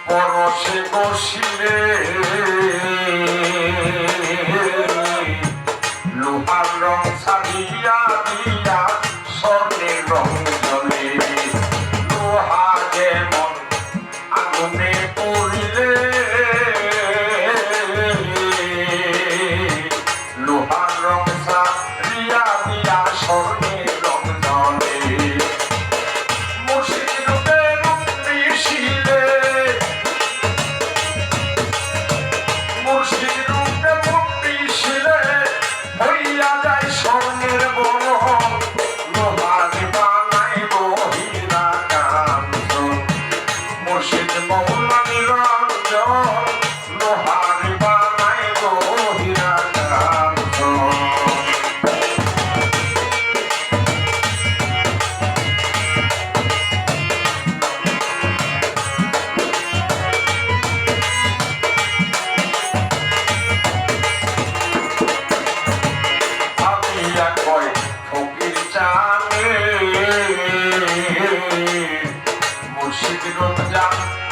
পরশে বসিলে লোহার রং ছাড়িয়া দিয়া স্বর্ণের রং জ্বলে লোহা যেমন আগুনে পড়িলে লোহার রং ছাড়িয়া দিয়া স্বর্ণের রং জ্বলে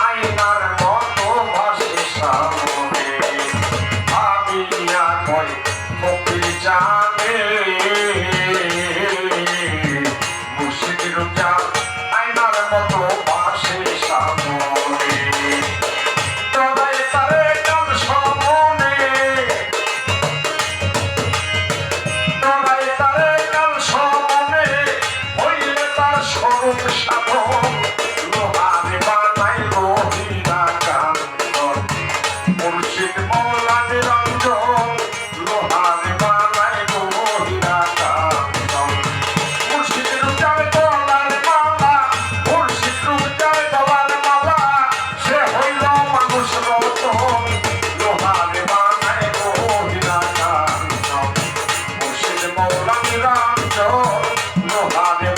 আয়নার মতো ভাসে সামনে ভাবিয়া কয় ফকির জানে মুর্শিদের জান আয়নার মতো ভাসে সামনে তবে তারে কাল সমনে তবে তারে কাল সমনে হইলে তার স্বরূপ সাধন Maulan Ram Jo, Loha